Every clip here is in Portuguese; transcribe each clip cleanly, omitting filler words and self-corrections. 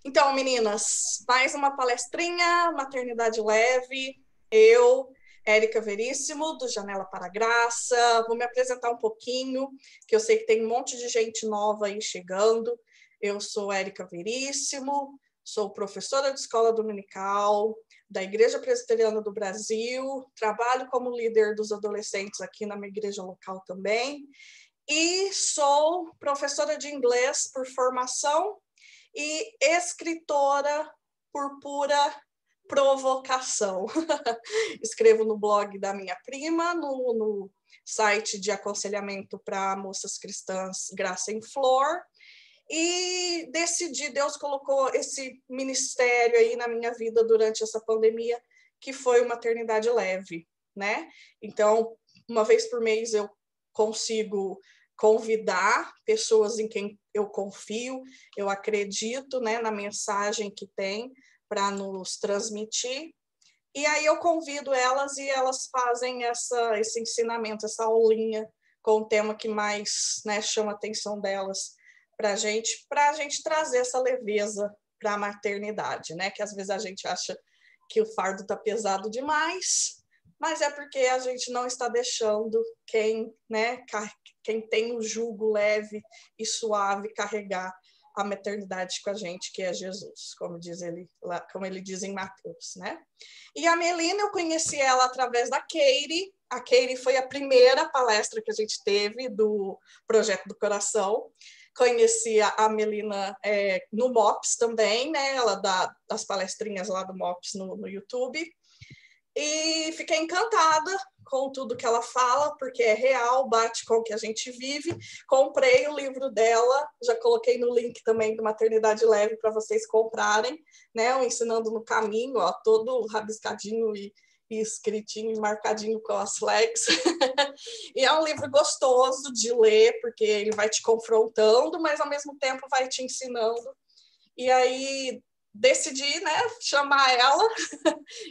Então, meninas, mais uma palestrinha, Maternidade Leve. Eu, Érica Veríssimo, do Janela para a Graça. Vou me apresentar um pouquinho, que eu sei que tem um monte de gente nova aí chegando. Eu sou Érica Veríssimo, sou professora de escola dominical da Igreja Presbiteriana do Brasil, trabalho como líder dos adolescentes aqui na minha igreja local também, e sou professora de inglês por formação e escritora por pura provocação. Escrevo no blog da minha prima, no site de aconselhamento para moças cristãs Graça em Flor, e decidi, Deus colocou esse ministério aí na minha vida durante essa pandemia, que foi o Maternidade Leve, né? Então, uma vez por mês eu consigo convidar pessoas em quem eu confio, eu acredito, né, na mensagem que tem para nos transmitir. E aí eu convido elas e elas fazem esse ensinamento, essa aulinha com o tema que mais, né, chama a atenção delas para a gente trazer essa leveza para a maternidade, né? Que às vezes a gente acha que o fardo está pesado demais, mas é porque a gente não está deixando quem tem o jugo leve e suave carregar a maternidade com a gente, que é Jesus, como ele diz em Mateus, né? E a Melina, eu conheci ela através da Katie. A Katie foi a primeira palestra que a gente teve do Projeto do Coração. Conheci a Melina no MOPS também, né? Ela dá as palestrinhas lá do MOPS no YouTube. E fiquei encantada com tudo que ela fala, porque é real, bate com o que a gente vive. Comprei o livro dela, já coloquei no link também do Maternidade Leve para vocês comprarem, né? O Ensinando no Caminho, ó, todo rabiscadinho e escritinho e marcadinho com as flags. E é um livro gostoso de ler, porque ele vai te confrontando, mas ao mesmo tempo vai te ensinando. E aí decidi, né, chamar ela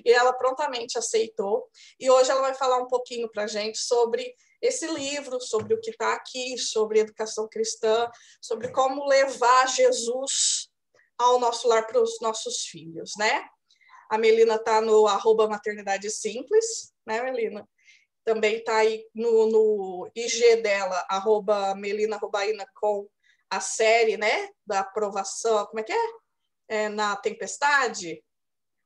e ela prontamente aceitou. E hoje ela vai falar um pouquinho para a gente sobre esse livro, sobre o que está aqui, sobre educação cristã, sobre como levar Jesus ao nosso lar para os nossos filhos, né? A Melina está no @maternidade simples, né, Melina? Também está aí no IG dela, @Melina Rubaina, com a série, né, da aprovação, como é que é? Na Tempestade.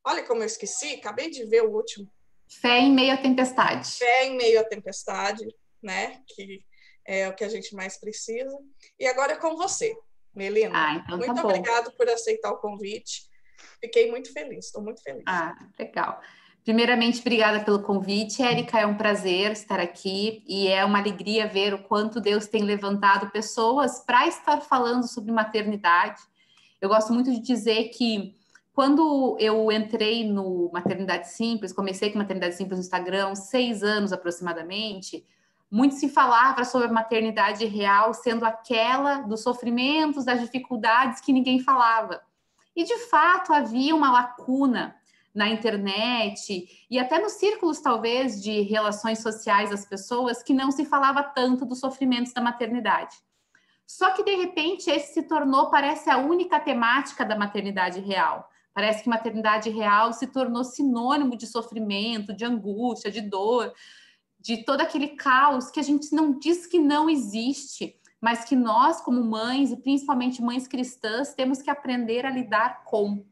Olha como eu esqueci, acabei de ver o último. Fé em meio à tempestade. Fé em meio à tempestade, né? Que é o que a gente mais precisa. E agora é com você, Melina. Então tá Muito bom. obrigada por aceitar o convite. Fiquei muito feliz, estou muito feliz. Legal. Primeiramente, obrigada pelo convite, Érica. É um prazer estar aqui e é uma alegria ver o quanto Deus tem levantado pessoas para estar falando sobre maternidade. Eu gosto muito de dizer que quando eu entrei no Maternidade Simples, comecei com Maternidade Simples no Instagram, 6 anos aproximadamente, muito se falava sobre a maternidade real sendo aquela dos sofrimentos, das dificuldades que ninguém falava. E, de fato, havia uma lacuna na internet e até nos círculos, talvez, de relações sociais das pessoas, que não se falava tanto dos sofrimentos da maternidade. Só que, de repente, esse se tornou, parece, a única temática da maternidade real. Parece que maternidade real se tornou sinônimo de sofrimento, de angústia, de dor, de todo aquele caos que a gente não diz que não existe, mas que nós, como mães, e principalmente mães cristãs, temos que aprender a lidar com.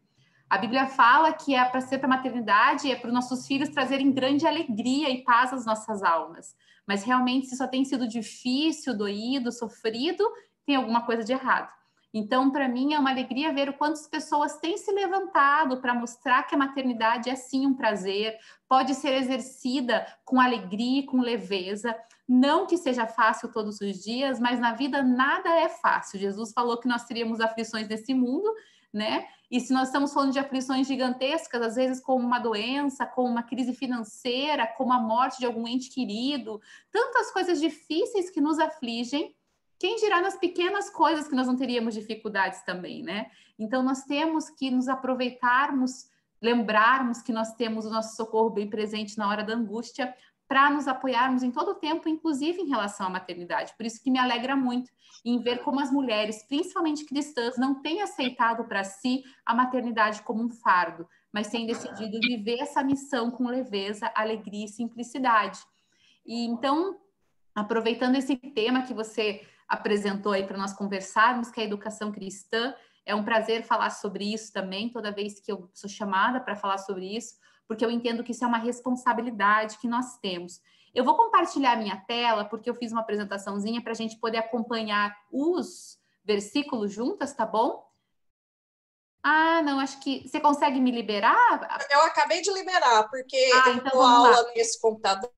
A Bíblia fala que é para ser para a maternidade, é para os nossos filhos trazerem grande alegria e paz às nossas almas. Mas realmente, se só tem sido difícil, doído, sofrido, tem alguma coisa de errado. Então, para mim, é uma alegria ver o quanto as pessoas têm se levantado para mostrar que a maternidade é sim um prazer, pode ser exercida com alegria e com leveza. Não que seja fácil todos os dias, mas na vida nada é fácil. Jesus falou que nós teríamos aflições nesse mundo, né? E se nós estamos falando de aflições gigantescas, às vezes como uma doença, como uma crise financeira, como a morte de algum ente querido, tantas coisas difíceis que nos afligem, quem dirá nas pequenas coisas que nós não teríamos dificuldades também, né? Então, nós temos que nos aproveitarmos, lembrarmos que nós temos o nosso socorro bem presente na hora da angústia, para nos apoiarmos em todo o tempo, inclusive em relação à maternidade. Por isso que me alegra muito em ver como as mulheres, principalmente cristãs, não têm aceitado para si a maternidade como um fardo, mas têm decidido viver essa missão com leveza, alegria e simplicidade. E então, aproveitando esse tema que você apresentou aí para nós conversarmos, que é a educação cristã, é um prazer falar sobre isso também, toda vez que eu sou chamada para falar sobre isso, porque eu entendo que isso é uma responsabilidade que nós temos. Eu vou compartilhar a minha tela, porque eu fiz uma apresentaçãozinha para a gente poder acompanhar os versículos juntas, tá bom? Ah, não, acho que... Você consegue me liberar? Eu acabei de liberar, porque eu então dou vamos aula lá. nesse computador.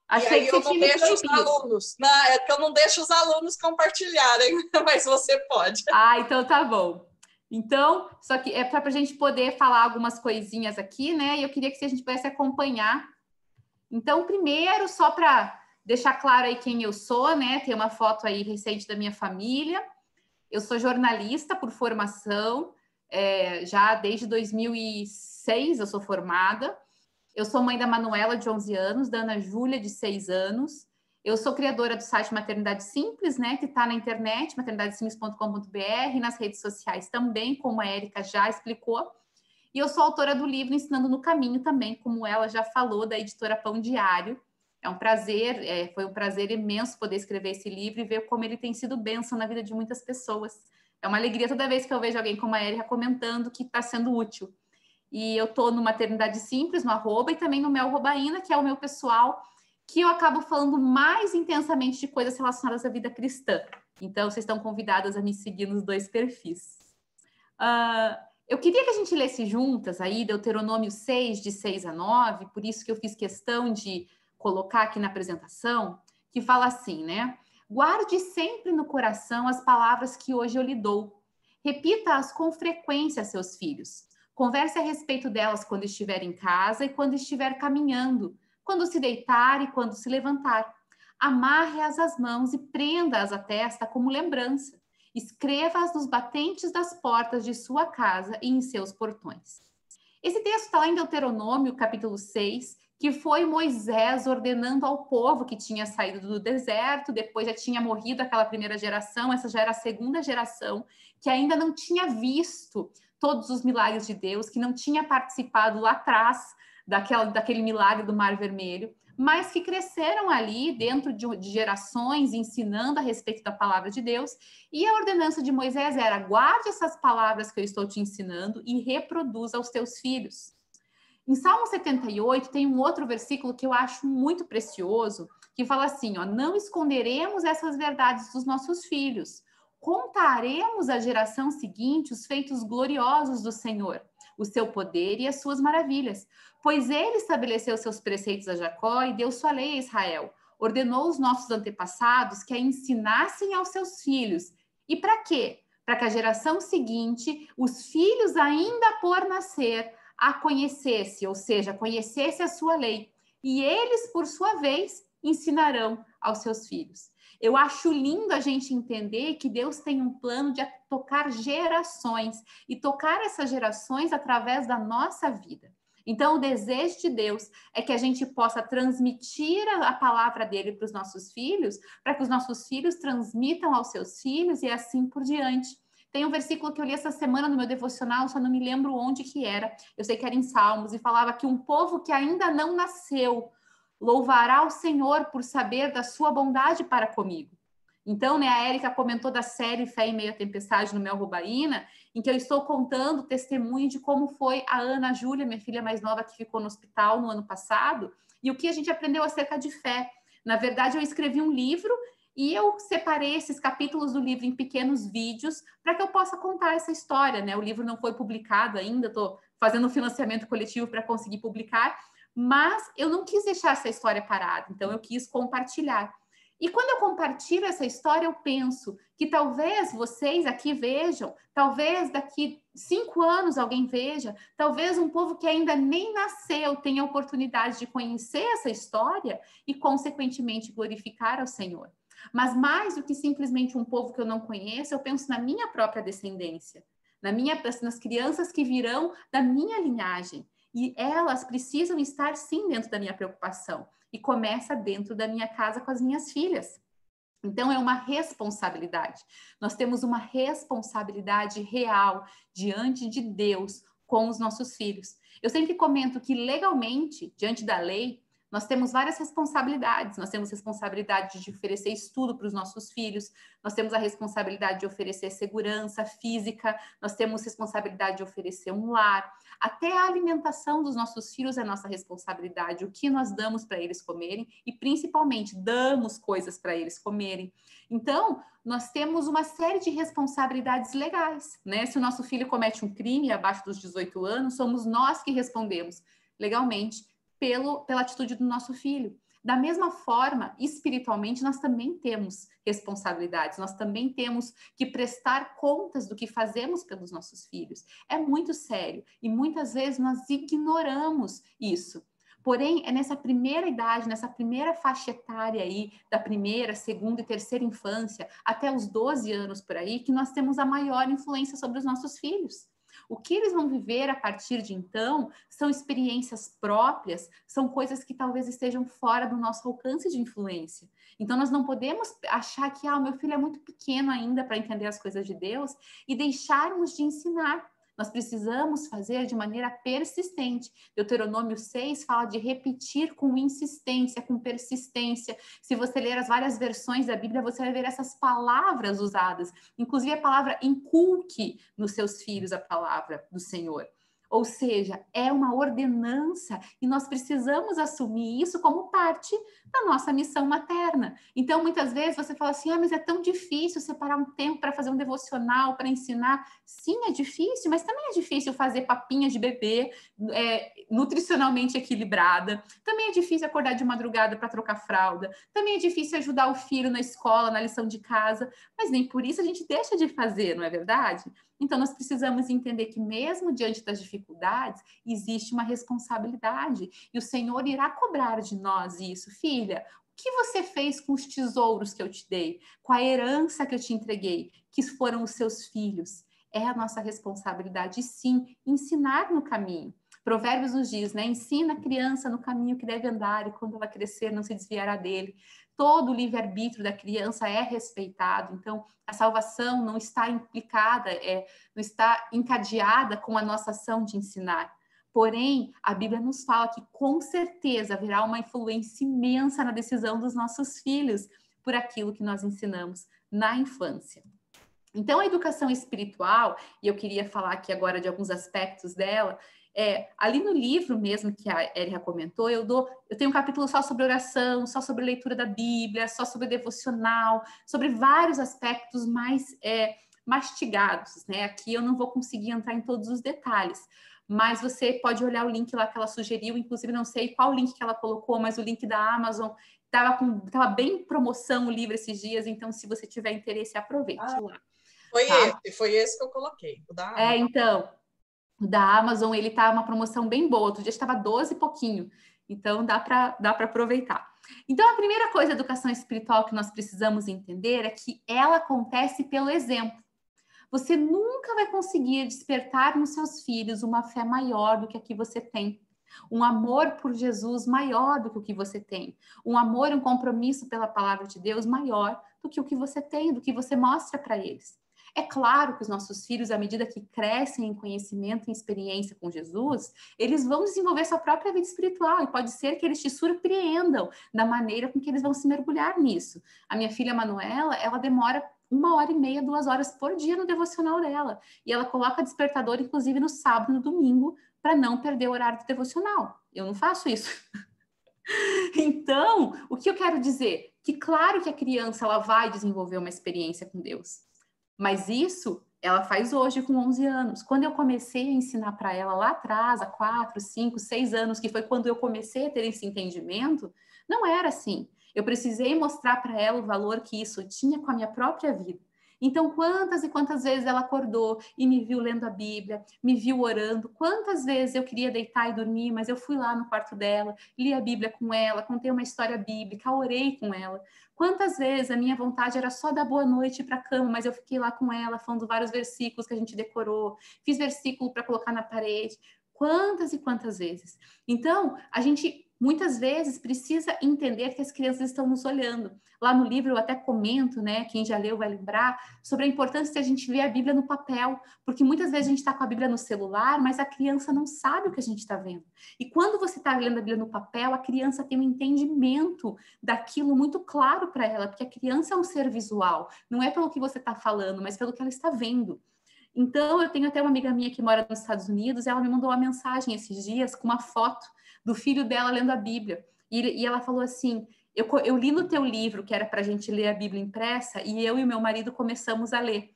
Achei E aí que você eu não tinha me deixo os proibido. alunos. Não, é que eu não deixo os alunos compartilharem, mas você pode. Então tá bom. Então, só que é para a gente poder falar algumas coisinhas aqui, né? E eu queria que a gente pudesse acompanhar. Então, primeiro, só para deixar claro aí quem eu sou, né? Tem uma foto aí recente da minha família. Eu sou jornalista por formação, já desde 2006 eu sou formada. Eu sou mãe da Manuela, de 11 anos, da Ana Júlia, de 6 anos. Eu sou criadora do site Maternidade Simples, né, que está na internet, maternidadesimples.com.br, nas redes sociais também, como a Érica já explicou. E eu sou autora do livro Ensinando no Caminho também, como ela já falou, da editora Pão Diário. É um prazer, foi um prazer imenso poder escrever esse livro e ver como ele tem sido bênção na vida de muitas pessoas. É uma alegria toda vez que eu vejo alguém como a Érica comentando que está sendo útil. E eu estou no Maternidade Simples, no @ e também no Mel Robaina, que é o meu pessoal, que eu acabo falando mais intensamente de coisas relacionadas à vida cristã. Então, vocês estão convidadas a me seguir nos 2 perfis. Eu queria que a gente lesse juntas aí Deuteronômio 6, de 6 a 9, por isso que eu fiz questão de colocar aqui na apresentação, que fala assim, né? Guarde sempre no coração as palavras que hoje eu lhe dou. Repita-as com frequência a seus filhos. Converse a respeito delas quando estiver em casa e quando estiver caminhando, quando se deitar e quando se levantar. Amarre-as às mãos e prenda-as à testa como lembrança. Escreva-as nos batentes das portas de sua casa e em seus portões. Esse texto está lá em Deuteronômio, capítulo 6, que foi Moisés ordenando ao povo que tinha saído do deserto, depois já tinha morrido aquela primeira geração, essa já era a segunda geração, que ainda não tinha visto todos os milagres de Deus, que não tinha participado lá atrás daquele milagre do Mar Vermelho, mas que cresceram ali dentro de gerações, ensinando a respeito da palavra de Deus, e a ordenança de Moisés era: guarde essas palavras que eu estou te ensinando e reproduza aos teus filhos. Em Salmo 78 tem um outro versículo que eu acho muito precioso, que fala assim, ó: não esconderemos essas verdades dos nossos filhos, contaremos à geração seguinte os feitos gloriosos do Senhor, o seu poder e as suas maravilhas, pois ele estabeleceu seus preceitos a Jacó e deu sua lei a Israel, ordenou os nossos antepassados que a ensinassem aos seus filhos. E para quê? Para que a geração seguinte, os filhos ainda por nascer, a conhecesse, ou seja, conhecesse a sua lei. E eles, por sua vez, ensinarão aos seus filhos. Eu acho lindo a gente entender que Deus tem um plano de tocar gerações e tocar essas gerações através da nossa vida. Então, o desejo de Deus é que a gente possa transmitir a palavra dele para os nossos filhos, para que os nossos filhos transmitam aos seus filhos e assim por diante. Tem um versículo que eu li essa semana no meu devocional, só não me lembro onde que era. Eu sei que era em Salmos, e falava que um povo que ainda não nasceu louvará o Senhor por saber da sua bondade para comigo. Então, né, a Érica comentou da série Fé em Meio à Tempestade no Mel Robaina, em que eu estou contando o testemunho de como foi a Ana Júlia, minha filha mais nova, que ficou no hospital no ano passado, e o que a gente aprendeu acerca de fé. Na verdade, eu escrevi um livro e eu separei esses capítulos do livro em pequenos vídeos para que eu possa contar essa história, né? O livro não foi publicado ainda, estou fazendo um financiamento coletivo para conseguir publicar, mas eu não quis deixar essa história parada, então eu quis compartilhar. E quando eu compartilho essa história, eu penso que talvez vocês aqui vejam, talvez daqui 5 anos alguém veja, talvez um povo que ainda nem nasceu tenha a oportunidade de conhecer essa história e, consequentemente, glorificar ao Senhor. Mas mais do que simplesmente um povo que eu não conheço, eu penso na minha própria descendência, nas crianças que virão da minha linhagem. E elas precisam estar, sim, dentro da minha preocupação. e começa dentro da minha casa com as minhas filhas. Então, é uma responsabilidade. Nós temos uma responsabilidade real diante de Deus com os nossos filhos. Eu sempre comento que, legalmente, diante da lei, nós temos várias responsabilidades. Nós temos responsabilidade de oferecer estudo para os nossos filhos, nós temos a responsabilidade de oferecer segurança física, nós temos responsabilidade de oferecer um lar. Até a alimentação dos nossos filhos é nossa responsabilidade, o que nós damos para eles comerem e, principalmente, damos coisas para eles comerem. Então, nós temos uma série de responsabilidades legais, né? Se o nosso filho comete um crime abaixo dos 18 anos, somos nós que respondemos legalmente pela atitude do nosso filho. Da mesma forma, espiritualmente, nós também temos responsabilidades, nós também temos que prestar contas do que fazemos pelos nossos filhos. É muito sério e muitas vezes nós ignoramos isso. Porém, é nessa primeira idade, nessa primeira faixa etária aí, da primeira, segunda e terceira infância, até os 12 anos por aí, que nós temos a maior influência sobre os nossos filhos. O que eles vão viver a partir de então são experiências próprias, são coisas que talvez estejam fora do nosso alcance de influência. Então, nós não podemos achar que o meu filho é muito pequeno ainda para entender as coisas de Deus e deixarmos de ensinar. Nós precisamos fazer de maneira persistente. Deuteronômio 6 fala de repetir com insistência, com persistência. Se você ler as várias versões da Bíblia, você vai ver essas palavras usadas. Inclusive a palavra inculque nos seus filhos a palavra do Senhor. Ou seja, é uma ordenança e nós precisamos assumir isso como parte da nossa missão materna. Então, muitas vezes você fala assim, mas é tão difícil separar um tempo para fazer um devocional, para ensinar. Sim, é difícil, mas também é difícil fazer papinha de bebê nutricionalmente equilibrada. Também é difícil acordar de madrugada para trocar fralda. Também é difícil ajudar o filho na escola, na lição de casa. Mas nem por isso a gente deixa de fazer, não é verdade? Então, nós precisamos entender que mesmo diante das dificuldades, existe uma responsabilidade e o Senhor irá cobrar de nós isso. Filha, o que você fez com os tesouros que eu te dei? Com a herança que eu te entreguei? Que foram os seus filhos? É a nossa responsabilidade, sim, ensinar no caminho. Provérbios nos diz, né? Ensina a criança no caminho que deve andar e quando ela crescer não se desviará dele. Todo o livre-arbítrio da criança é respeitado, então a salvação não está implicada, não está encadeada com a nossa ação de ensinar. Porém, a Bíblia nos fala que com certeza haverá uma influência imensa na decisão dos nossos filhos por aquilo que nós ensinamos na infância. Então, a educação espiritual, e eu queria falar aqui agora de alguns aspectos dela, ali no livro mesmo que a Érica comentou, eu tenho um capítulo só sobre oração, só sobre leitura da Bíblia, só sobre devocional, sobre vários aspectos mais mastigados, né? Aqui eu não vou conseguir entrar em todos os detalhes, mas você pode olhar o link lá que ela sugeriu, inclusive não sei qual link que ela colocou, mas o link da Amazon estava bem em promoção o livro esses dias, então se você tiver interesse, aproveite lá. Foi esse que eu coloquei, o da Amazon. Então, o da Amazon, ele tá uma promoção bem boa, outro dia estava 12 e pouquinho, então dá para aproveitar. Então, a primeira coisa da educação espiritual que nós precisamos entender é que ela acontece pelo exemplo. Você nunca vai conseguir despertar nos seus filhos uma fé maior do que a que você tem. Um amor por Jesus maior do que o que você tem. Um amor e um compromisso pela palavra de Deus maior do que o que você tem, do que você mostra para eles. É claro que os nossos filhos, à medida que crescem em conhecimento e experiência com Jesus, eles vão desenvolver sua própria vida espiritual e pode ser que eles te surpreendam da maneira com que eles vão se mergulhar nisso. A minha filha Manuela, ela demora 1h30, 2 horas por dia no devocional dela. E ela coloca despertador, inclusive, no sábado e no domingo, para não perder o horário do devocional. Eu não faço isso. Então, o que eu quero dizer? Que claro que a criança ela vai desenvolver uma experiência com Deus. Mas isso ela faz hoje com 11 anos. Quando eu comecei a ensinar para ela lá atrás, há 4, 5, 6 anos, que foi quando eu comecei a ter esse entendimento, não era assim. Eu precisei mostrar para ela o valor que isso tinha com a minha própria vida. Então, quantas e quantas vezes ela acordou e me viu lendo a Bíblia, me viu orando, quantas vezes eu queria deitar e dormir, mas eu fui lá no quarto dela, li a Bíblia com ela, contei uma história bíblica, orei com ela. Quantas vezes a minha vontade era só dar boa noite para a cama, mas eu fiquei lá com ela, falando vários versículos que a gente decorou, fiz versículo para colocar na parede. Quantas e quantas vezes? Então, a gente muitas vezes precisa entender que as crianças estão nos olhando. Lá no livro eu até comento, né, quem já leu vai lembrar, sobre a importância de a gente ver a Bíblia no papel, porque muitas vezes a gente está com a Bíblia no celular, mas a criança não sabe o que a gente está vendo. E quando você está lendo a Bíblia no papel, a criança tem um entendimento daquilo muito claro para ela, porque a criança é um ser visual, não é pelo que você está falando, mas pelo que ela está vendo. Então, eu tenho até uma amiga minha que mora nos Estados Unidos, ela me mandou uma mensagem esses dias com uma foto do filho dela lendo a Bíblia. E ela falou assim, eu li no teu livro, que era para a gente ler a Bíblia impressa, e eu e meu marido começamos a ler.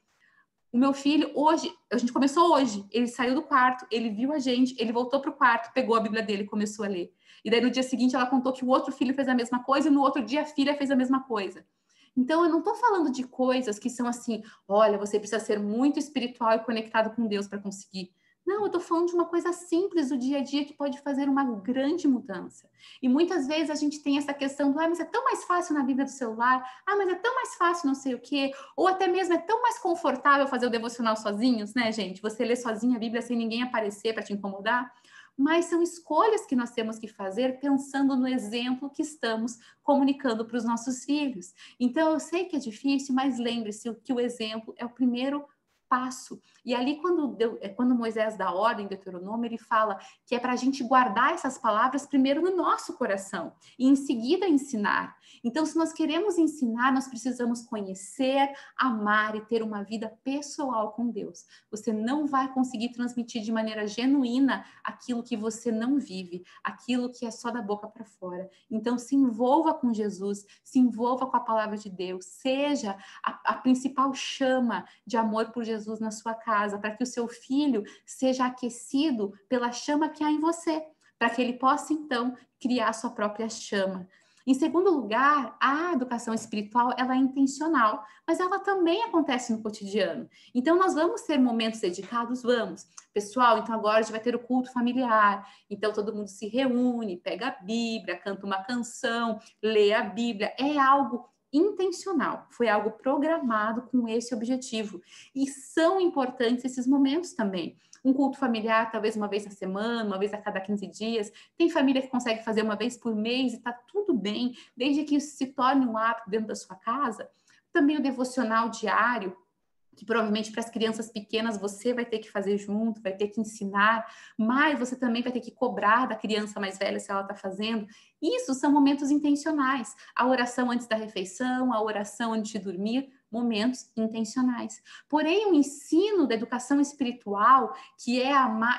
O meu filho, hoje, a gente começou hoje, ele saiu do quarto, ele viu a gente, ele voltou para o quarto, pegou a Bíblia dele e começou a ler. E daí no dia seguinte ela contou que o outro filho fez a mesma coisa e no outro dia a filha fez a mesma coisa. Então, eu não estou falando de coisas que são assim, olha, você precisa ser muito espiritual e conectado com Deus para conseguir. Não, eu estou falando de uma coisa simples do dia a dia que pode fazer uma grande mudança. E muitas vezes a gente tem essa questão do, mas é tão mais fácil na Bíblia do celular, mas é tão mais fácil não sei o quê, ou até mesmo é tão mais confortável fazer o devocional sozinhos, né, gente? Você lê sozinho a Bíblia sem ninguém aparecer para te incomodar. Mas são escolhas que nós temos que fazer pensando no exemplo que estamos comunicando para os nossos filhos. Então, eu sei que é difícil, mas lembre-se que o exemplo é o primeiro passo. E ali, quando Moisés dá ordem, em Deuteronômio, ele fala que é para a gente guardar essas palavras primeiro no nosso coração e em seguida ensinar. Então, se nós queremos ensinar, nós precisamos conhecer, amar e ter uma vida pessoal com Deus. Você não vai conseguir transmitir de maneira genuína aquilo que você não vive, aquilo que é só da boca para fora. Então, se envolva com Jesus, se envolva com a palavra de Deus, seja a principal chama de amor por Jesus na sua casa, para que o seu filho seja aquecido pela chama que há em você, para que ele possa, então, criar sua própria chama. Em segundo lugar, a educação espiritual, ela é intencional, mas ela também acontece no cotidiano. Então, nós vamos ter momentos dedicados? Vamos. Pessoal, então agora a gente vai ter o culto familiar. Então, todo mundo se reúne, pega a Bíblia, canta uma canção, lê a Bíblia. É algo intencional, foi algo programado com esse objetivo. E são importantes esses momentos também. Um culto familiar, talvez uma vez na semana, uma vez a cada 15 dias. Tem família que consegue fazer uma vez por mês e está tudo bem, desde que isso se torne um hábito dentro da sua casa. Também o devocional diário, que provavelmente para as crianças pequenas você vai ter que fazer junto, vai ter que ensinar, mas você também vai ter que cobrar da criança mais velha se ela está fazendo. Isso são momentos intencionais. A oração antes da refeição, a oração antes de dormir, momentos intencionais. Porém, o ensino da educação espiritual, que é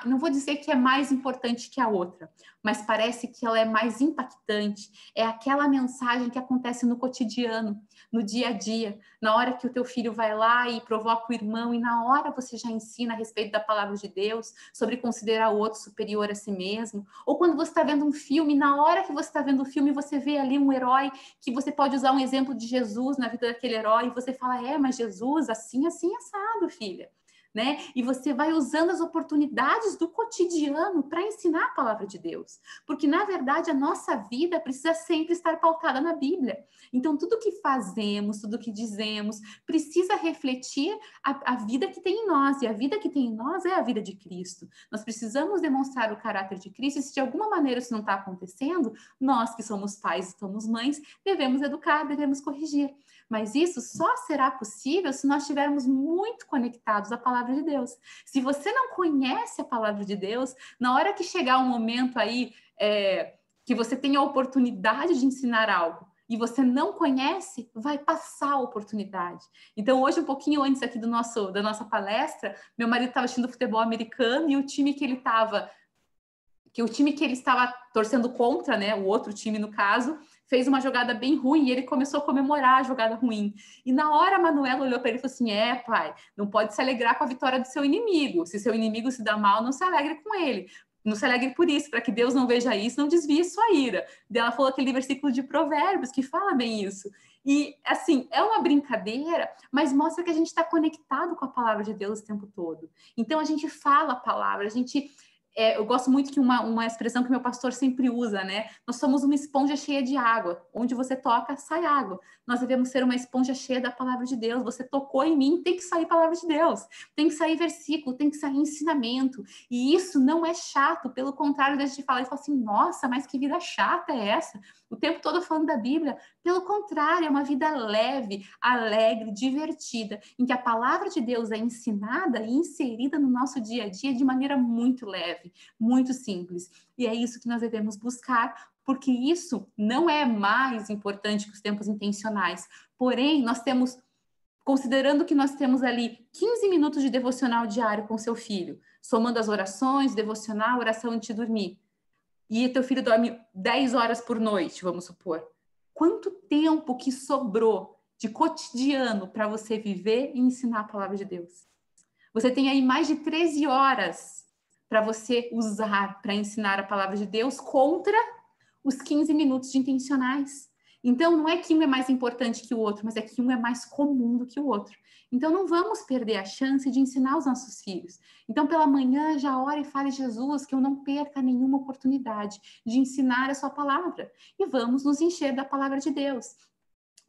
não vou dizer que é mais importante que a outra, mas parece que ela é mais impactante, é aquela mensagem que acontece no cotidiano, no dia a dia, na hora que o teu filho vai lá e provoca o irmão, e na hora você já ensina a respeito da palavra de Deus, sobre considerar o outro superior a si mesmo, ou quando você está vendo um filme, na hora que você está vendo o filme, você vê ali um herói, que você pode usar um exemplo de Jesus na vida daquele herói, e você fala, mas Jesus, assim, assim, assado, filha. Né? E você vai usando as oportunidades do cotidiano para ensinar a palavra de Deus. Porque, na verdade, a nossa vida precisa sempre estar pautada na Bíblia. Então, tudo que fazemos, tudo que dizemos, precisa refletir a vida que tem em nós. E a vida que tem em nós é a vida de Cristo. Nós precisamos demonstrar o caráter de Cristo. E se de alguma maneira isso não está acontecendo, nós que somos pais e somos mães, devemos educar, devemos corrigir. Mas isso só será possível se nós estivermos muito conectados à palavra de Deus. Se você não conhece a palavra de Deus, na hora que chegar um momento aí que você tem a oportunidade de ensinar algo e você não conhece, vai passar a oportunidade. Então, hoje, um pouquinho antes aqui da nossa palestra, meu marido estava assistindo futebol americano e o time que ele estava torcendo contra, né, o outro time no caso, fez uma jogada bem ruim e ele começou a comemorar a jogada ruim. E na hora a Manuela olhou para ele e falou assim, pai, não pode se alegrar com a vitória do seu inimigo. Se seu inimigo se dá mal, não se alegre com ele. Não se alegre por isso, para que Deus não veja isso, não desvie sua ira. Daí ela falou aquele versículo de Provérbios que fala bem isso. E, assim, é uma brincadeira, mas mostra que a gente está conectado com a palavra de Deus o tempo todo. Então, a gente fala a palavra, a gente Eu gosto muito que uma expressão que meu pastor sempre usa, né? Nós somos uma esponja cheia de água. Onde você toca, sai água. Nós devemos ser uma esponja cheia da palavra de Deus. Você tocou em mim, tem que sair palavra de Deus. Tem que sair versículo, tem que sair ensinamento. E isso não é chato. Pelo contrário, a gente fala e fala assim, nossa, mas que vida chata é essa? O tempo todo falando da Bíblia. Pelo contrário, é uma vida leve, alegre, divertida, em que a palavra de Deus é ensinada e inserida no nosso dia a dia de maneira muito leve, muito simples. E é isso que nós devemos buscar, porque isso não é mais importante que os tempos intencionais. Porém, nós temos, considerando que nós temos ali 15 minutos de devocional diário com seu filho, somando as orações, devocional, oração antes de dormir, e teu filho dorme 10 horas por noite, vamos supor. Quanto tempo que sobrou de cotidiano para você viver e ensinar a palavra de Deus? Você tem aí mais de 13 horas para você usar para ensinar a palavra de Deus contra os 15 minutos de intencionais. Então, não é que um é mais importante que o outro, mas é que um é mais comum do que o outro. Então, não vamos perder a chance de ensinar os nossos filhos. Então, pela manhã, já ore e fale, Jesus, que eu não perca nenhuma oportunidade de ensinar a sua palavra. E vamos nos encher da palavra de Deus.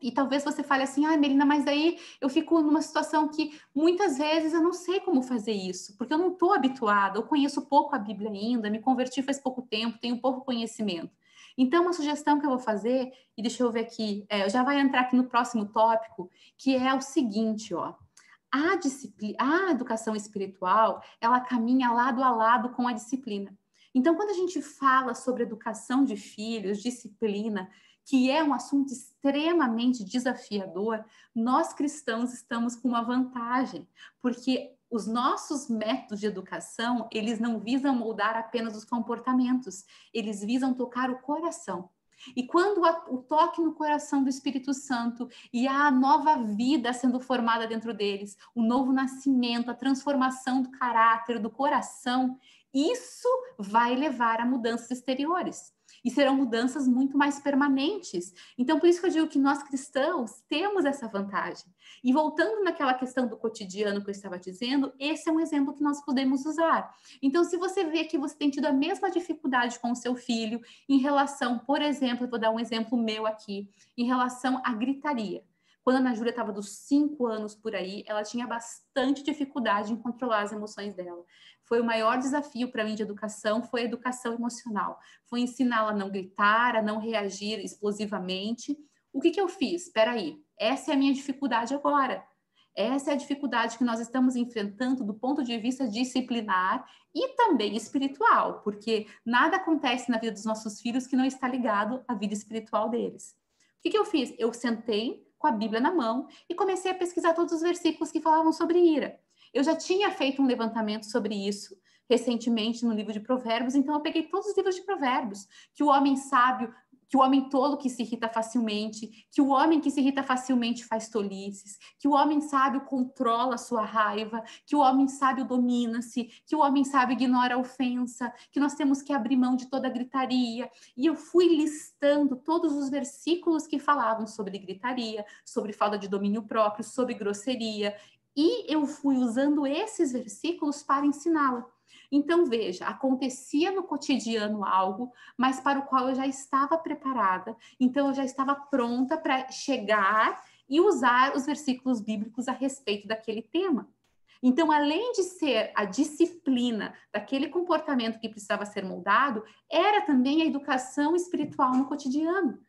E talvez você fale assim, Melina, mas daí eu fico numa situação que muitas vezes eu não sei como fazer isso, porque eu não estou habituada, eu conheço pouco a Bíblia ainda, me converti faz pouco tempo, tenho pouco conhecimento. Então, uma sugestão que eu vou fazer, e deixa eu ver aqui, já vai entrar aqui no próximo tópico, que é o seguinte, ó. A educação espiritual, ela caminha lado a lado com a disciplina. Então, quando a gente fala sobre educação de filhos, disciplina, que é um assunto extremamente desafiador, nós cristãos estamos com uma vantagem, porque os nossos métodos de educação, eles não visam moldar apenas os comportamentos, eles visam tocar o coração. E quando o toque no coração do Espírito Santo e a nova vida sendo formada dentro deles, o novo nascimento, a transformação do caráter, do coração, isso vai levar a mudanças exteriores. E serão mudanças muito mais permanentes. Então, por isso que eu digo que nós cristãos temos essa vantagem. E voltando naquela questão do cotidiano que eu estava dizendo, esse é um exemplo que nós podemos usar. Então, se você vê que você tem tido a mesma dificuldade com o seu filho em relação, por exemplo, eu vou dar um exemplo meu aqui, em relação à gritaria. Quando a Ana Júlia estava dos 5 anos por aí, ela tinha bastante dificuldade em controlar as emoções dela. Foi o maior desafio para mim de educação, foi a educação emocional. Foi ensiná-la a não gritar, a não reagir explosivamente. O que eu fiz? Espera aí, essa é a minha dificuldade agora. Essa é a dificuldade que nós estamos enfrentando do ponto de vista disciplinar e também espiritual, porque nada acontece na vida dos nossos filhos que não está ligado à vida espiritual deles. O que eu fiz? Eu sentei com a Bíblia na mão e comecei a pesquisar todos os versículos que falavam sobre ira. Eu já tinha feito um levantamento sobre isso recentemente no livro de Provérbios, então eu peguei todos os livros de Provérbios, que o homem sábio, que o homem tolo que se irrita facilmente, que o homem que se irrita facilmente faz tolices, que o homem sábio controla a sua raiva, que o homem sábio domina-se, que o homem sábio ignora a ofensa, que nós temos que abrir mão de toda a gritaria. E eu fui listando todos os versículos que falavam sobre gritaria, sobre falta de domínio próprio, sobre grosseria, e eu fui usando esses versículos para ensiná-la. Então, veja, acontecia no cotidiano algo, mas para o qual eu já estava preparada, então eu já estava pronta para chegar e usar os versículos bíblicos a respeito daquele tema. Então, além de ser a disciplina daquele comportamento que precisava ser moldado, era também a educação espiritual no cotidiano.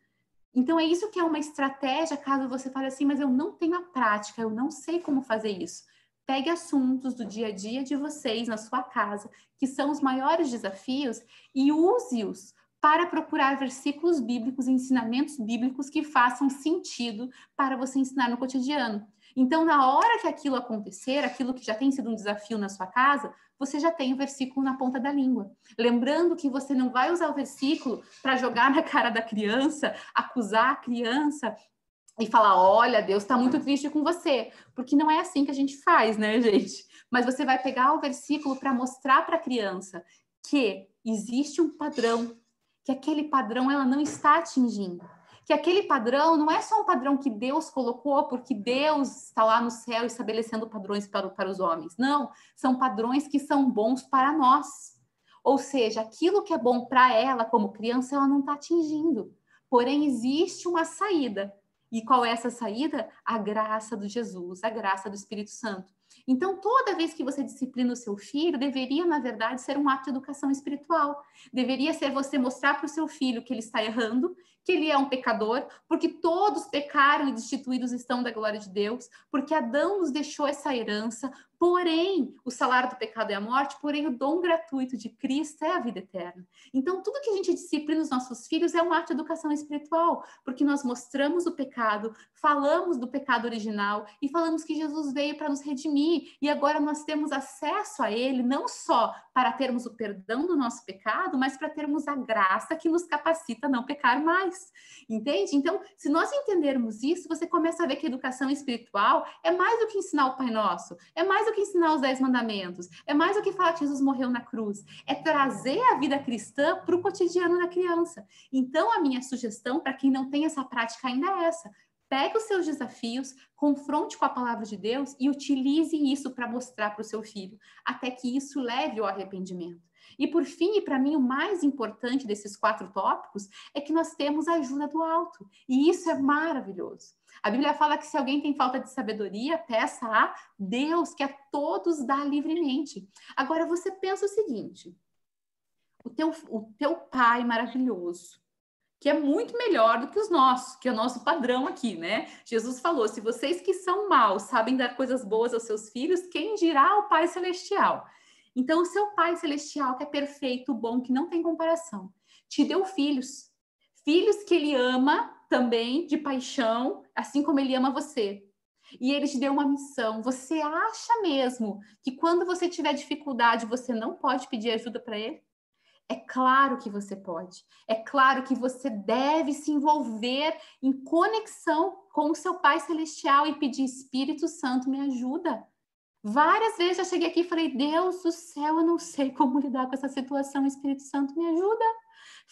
Então, é isso que é uma estratégia, caso você fale assim, mas eu não tenho a prática, eu não sei como fazer isso. Pegue assuntos do dia a dia de vocês, na sua casa, que são os maiores desafios, e use-os para procurar versículos bíblicos, ensinamentos bíblicos que façam sentido para você ensinar no cotidiano. Então, na hora que aquilo acontecer, aquilo que já tem sido um desafio na sua casa, você já tem o versículo na ponta da língua. Lembrando que você não vai usar o versículo para jogar na cara da criança, acusar a criança e falar, olha, Deus está muito triste com você. Porque não é assim que a gente faz, né, gente? Mas você vai pegar o versículo para mostrar para a criança que existe um padrão, que aquele padrão ela não está atingindo. Que aquele padrão não é só um padrão que Deus colocou porque Deus está lá no céu estabelecendo padrões para os homens. Não, são padrões que são bons para nós. Ou seja, aquilo que é bom para ela como criança, ela não está atingindo. Porém, existe uma saída. E qual é essa saída? A graça de Jesus, a graça do Espírito Santo. Então, toda vez que você disciplina o seu filho, deveria, na verdade, ser um ato de educação espiritual. Deveria ser você mostrar para o seu filho que ele está errando, que ele é um pecador, porque todos pecaram e destituídos estão da glória de Deus, porque Adão nos deixou essa herança, porém, o salário do pecado é a morte, porém, o dom gratuito de Cristo é a vida eterna. Então, tudo que a gente disciplina os nossos filhos é um ato de educação espiritual, porque nós mostramos o pecado, falamos do pecado original e falamos que Jesus veio para nos redimir, e agora nós temos acesso a ele, não só para termos o perdão do nosso pecado, mas para termos a graça que nos capacita a não pecar mais. Entende? Então, se nós entendermos isso, você começa a ver que a educação espiritual é mais do que ensinar o Pai Nosso, é mais do que ensinar os 10 mandamentos, é mais do que falar que Jesus morreu na cruz, é trazer a vida cristã para o cotidiano da criança. Então, a minha sugestão para quem não tem essa prática ainda é essa: pegue os seus desafios, confronte com a palavra de Deus e utilize isso para mostrar para o seu filho, até que isso leve ao arrependimento. E por fim, e para mim o mais importante desses 4 tópicos, é que nós temos a ajuda do alto. E isso é maravilhoso. A Bíblia fala que se alguém tem falta de sabedoria, peça a Deus, que a todos dá livremente. Agora você pensa o seguinte: o teu pai maravilhoso, que é muito melhor do que os nossos, que é o nosso padrão aqui, né? Jesus falou: se vocês que são maus sabem dar coisas boas aos seus filhos, quem dirá ao Pai Celestial? Então, o seu Pai Celestial, que é perfeito, bom, que não tem comparação, te deu filhos. Filhos que ele ama também, de paixão, assim como ele ama você. E ele te deu uma missão. Você acha mesmo que quando você tiver dificuldade, você não pode pedir ajuda para ele? É claro que você pode. É claro que você deve se envolver em conexão com o seu Pai Celestial e pedir: Espírito Santo, me ajuda. Várias vezes eu cheguei aqui e falei: Deus do céu, eu não sei como lidar com essa situação, Espírito Santo, me ajuda.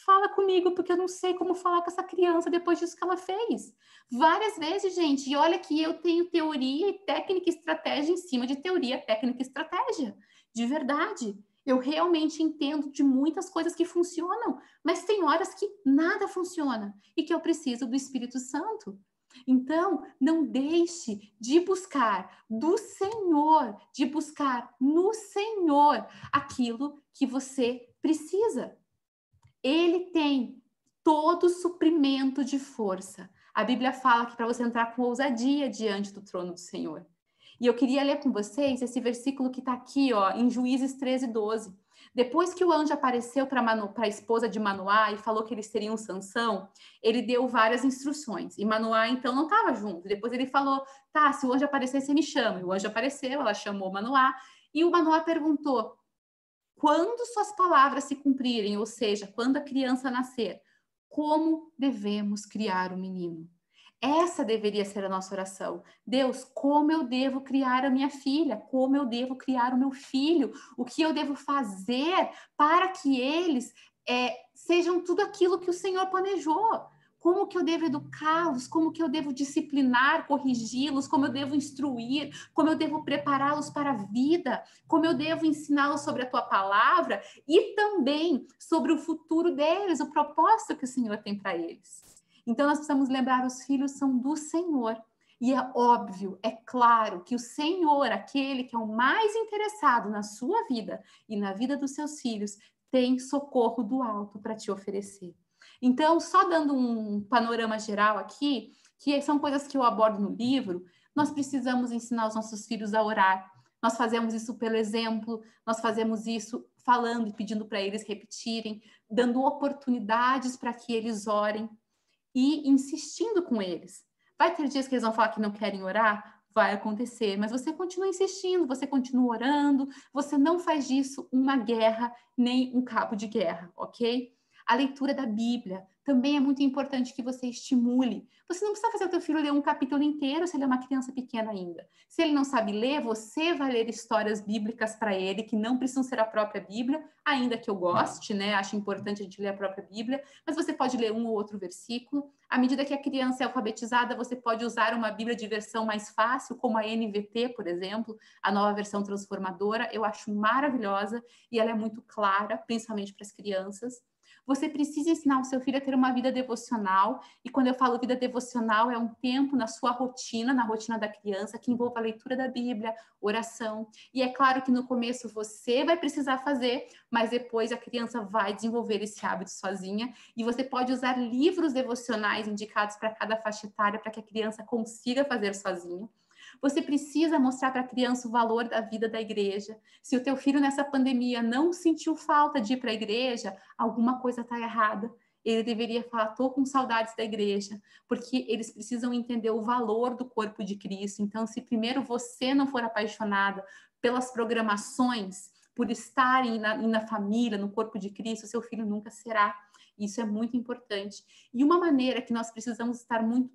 Fala comigo, porque eu não sei como falar com essa criança depois disso que ela fez. Várias vezes, gente, e olha que eu tenho teoria e técnica e estratégia em cima de teoria, técnica e estratégia. De verdade. Eu realmente entendo de muitas coisas que funcionam, mas tem horas que nada funciona e que eu preciso do Espírito Santo. Então, não deixe de buscar do Senhor, de buscar no Senhor aquilo que você precisa. Ele tem todo o suprimento de força. A Bíblia fala que para você entrar com ousadia diante do trono do Senhor. E eu queria ler com vocês esse versículo que está aqui, ó, em Juízes 13:12. Depois que o anjo apareceu para a esposa de Manoá e falou que eles teriam Sansão, ele deu várias instruções. E Manoá, então, não estava junto. Depois ele falou: tá, se o anjo aparecer, você me chama. E o anjo apareceu, ela chamou Manoá. E o Manoá perguntou: quando suas palavras se cumprirem, ou seja, quando a criança nascer, como devemos criar o menino? Essa deveria ser a nossa oração. Deus, como eu devo criar a minha filha? Como eu devo criar o meu filho? O que eu devo fazer para que eles sejam tudo aquilo que o Senhor planejou? Como que eu devo educá-los? Como que eu devo disciplinar, corrigi-los? Como eu devo instruir? Como eu devo prepará-los para a vida? Como eu devo ensiná-los sobre a tua palavra? E também sobre o futuro deles, o propósito que o Senhor tem para eles. Então, nós precisamos lembrar: os filhos são do Senhor. E é óbvio, é claro que o Senhor, aquele que é o mais interessado na sua vida e na vida dos seus filhos, tem socorro do alto para te oferecer. Então, só dando um panorama geral aqui, que são coisas que eu abordo no livro, nós precisamos ensinar os nossos filhos a orar. Nós fazemos isso pelo exemplo, nós fazemos isso falando e pedindo para eles repetirem, dando oportunidades para que eles orem e insistindo com eles. Vai ter dias que eles vão falar que não querem orar? Vai acontecer, mas você continua insistindo, você continua orando, você não faz disso uma guerra, nem um cabo de guerra, ok? A leitura da Bíblia, também é muito importante que você estimule. Você não precisa fazer o teu filho ler um capítulo inteiro se ele é uma criança pequena ainda. Se ele não sabe ler, você vai ler histórias bíblicas para ele, que não precisam ser a própria Bíblia, ainda que eu goste, né? Acho importante a gente ler a própria Bíblia, mas você pode ler um ou outro versículo. À medida que a criança é alfabetizada, você pode usar uma Bíblia de versão mais fácil, como a NVT, por exemplo, a nova versão transformadora. Eu acho maravilhosa e ela é muito clara, principalmente para as crianças. Você precisa ensinar o seu filho a ter uma vida devocional, e quando eu falo vida devocional, é um tempo na sua rotina, na rotina da criança, que envolva a leitura da Bíblia, oração, e é claro que no começo você vai precisar fazer, mas depois a criança vai desenvolver esse hábito sozinha, e você pode usar livros devocionais indicados para cada faixa etária, para que a criança consiga fazer sozinha. Você precisa mostrar para a criança o valor da vida da igreja. Se o teu filho nessa pandemia não sentiu falta de ir para a igreja, alguma coisa está errada. Ele deveria falar, estou com saudades da igreja, porque eles precisam entender o valor do corpo de Cristo. Então, se primeiro você não for apaixonada pelas programações, por estarem na família, no corpo de Cristo, seu filho nunca será. Isso é muito importante. E uma maneira que nós precisamos estar um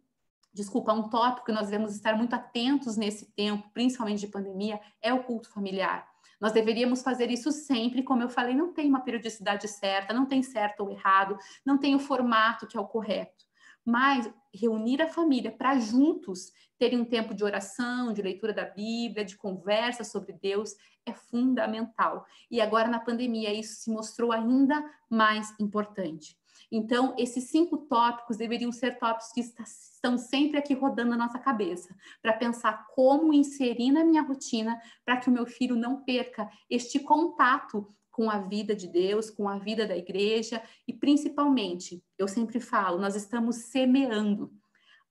tópico que nós devemos estar muito atentos nesse tempo, principalmente de pandemia, é o culto familiar. Nós deveríamos fazer isso sempre, como eu falei, não tem uma periodicidade certa, não tem certo ou errado, não tem o formato que é o correto. Mas reunir a família para juntos terem um tempo de oração, de leitura da Bíblia, de conversa sobre Deus, é fundamental. E agora na pandemia isso se mostrou ainda mais importante. Então, esses 5 tópicos deveriam ser tópicos que estão sempre aqui rodando na nossa cabeça, para pensar como inserir na minha rotina para que o meu filho não perca este contato com a vida de Deus, com a vida da igreja e, principalmente, eu sempre falo, nós estamos semeando.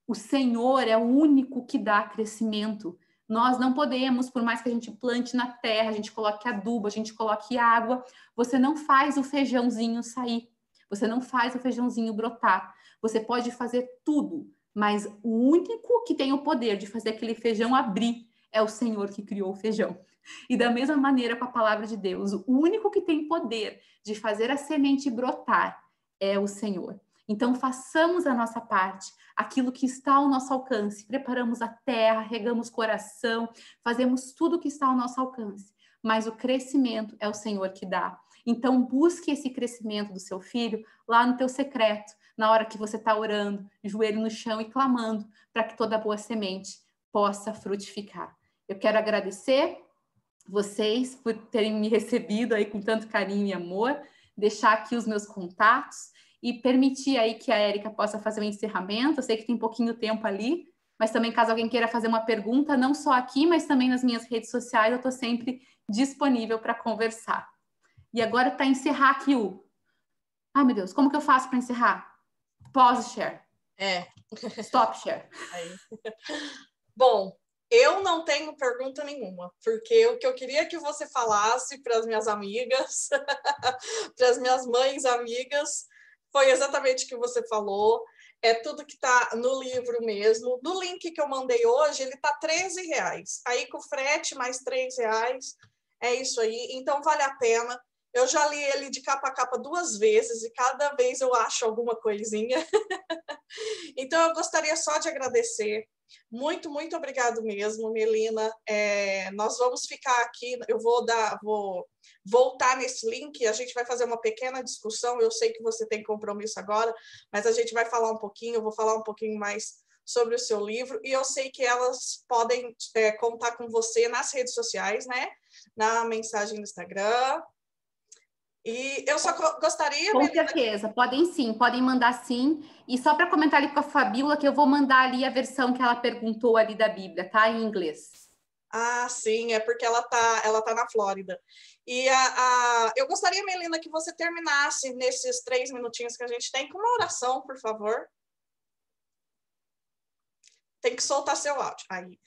O Senhor é o único que dá crescimento. Nós não podemos, por mais que a gente plante na terra, a gente coloque adubo, a gente coloque água, você não faz o feijãozinho sair. Você não faz o feijãozinho brotar. Você pode fazer tudo, mas o único que tem o poder de fazer aquele feijão abrir é o Senhor que criou o feijão. E da mesma maneira com a palavra de Deus, o único que tem poder de fazer a semente brotar é o Senhor. Então façamos a nossa parte, aquilo que está ao nosso alcance. Preparamos a terra, regamos o coração, fazemos tudo que está ao nosso alcance. Mas o crescimento é o Senhor que dá. Então, busque esse crescimento do seu filho lá no teu secreto, na hora que você está orando, joelho no chão e clamando, para que toda boa semente possa frutificar. Eu quero agradecer vocês por terem me recebido aí com tanto carinho e amor, deixar aqui os meus contatos e permitir aí que a Érica possa fazer o encerramento. Eu sei que tem pouquinho tempo ali, mas também caso alguém queira fazer uma pergunta, não só aqui, mas também nas minhas redes sociais, eu estou sempre disponível para conversar. E agora, para encerrar aqui Ai, meu Deus, como que eu faço para encerrar? Pause share. Stop share. Aí. Bom, eu não tenho pergunta nenhuma, porque o que eu queria que você falasse para as minhas amigas, para as minhas mães amigas, foi exatamente o que você falou. É tudo que está no livro mesmo. No link que eu mandei hoje, ele está R$13. Aí com frete mais R$3, é isso aí. Então vale a pena. Eu já li ele de capa a capa 2 vezes e cada vez eu acho alguma coisinha. Então eu gostaria só de agradecer. Muito, muito obrigado mesmo, Melina. Nós vamos ficar aqui, eu vou voltar nesse link, a gente vai fazer uma pequena discussão, eu sei que você tem compromisso agora, mas a gente vai falar um pouquinho, eu vou falar um pouquinho mais sobre o seu livro, e eu sei que elas podem contar com você nas redes sociais, né? Na mensagem no Instagram. E eu só gostaria... Com certeza, podem sim, podem mandar sim. E só para comentar ali com a Fabíola, que eu vou mandar ali a versão que ela perguntou ali da Bíblia, tá? Em inglês. Ah, sim, é porque ela tá na Flórida. E eu gostaria, Melina, que você terminasse nesses 3 minutinhos que a gente tem com uma oração, por favor. Tem que soltar seu áudio. Aí.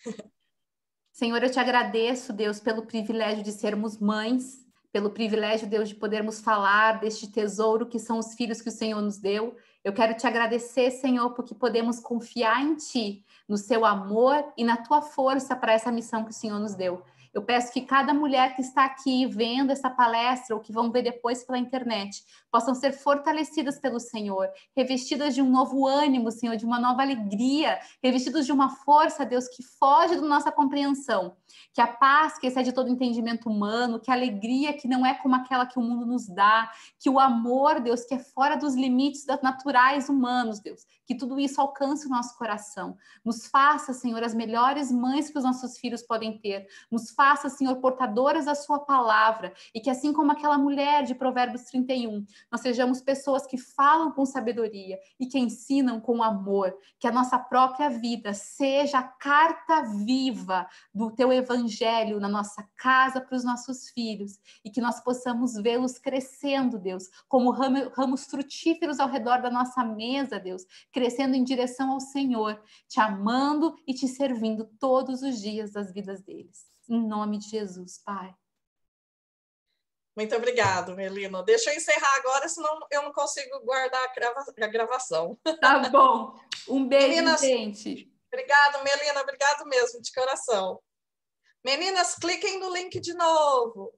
Senhor, eu te agradeço, Deus, pelo privilégio de sermos mães, pelo privilégio, Deus, de podermos falar deste tesouro que são os filhos que o Senhor nos deu. Eu quero te agradecer, Senhor, porque podemos confiar em Ti, no Seu amor e na Tua força para essa missão que o Senhor nos deu. Eu peço que cada mulher que está aqui vendo essa palestra ou que vão ver depois pela internet possam ser fortalecidas pelo Senhor, revestidas de um novo ânimo, Senhor, de uma nova alegria, revestidas de uma força, Deus, que foge da nossa compreensão. Que a paz que excede todo entendimento humano, que a alegria que não é como aquela que o mundo nos dá, que o amor, Deus, que é fora dos limites naturais humanos, Deus, que tudo isso alcance o nosso coração. Nos faça, Senhor, as melhores mães que os nossos filhos podem ter. Nos faça, Senhor, portadoras da sua palavra e que assim como aquela mulher de Provérbios 31, nós sejamos pessoas que falam com sabedoria e que ensinam com amor, que a nossa própria vida seja a carta viva do teu evangelho na nossa casa para os nossos filhos e que nós possamos vê-los crescendo, Deus, como ramos frutíferos ao redor da nossa mesa, Deus, crescendo em direção ao Senhor, te amando e te servindo todos os dias das vidas deles. Em nome de Jesus, Pai. Muito obrigado, Melina. Deixa eu encerrar agora, senão eu não consigo guardar a gravação. Tá bom. Um beijo, Meninas, gente. Obrigado, Melina. Obrigado mesmo, de coração. Meninas, cliquem no link de novo.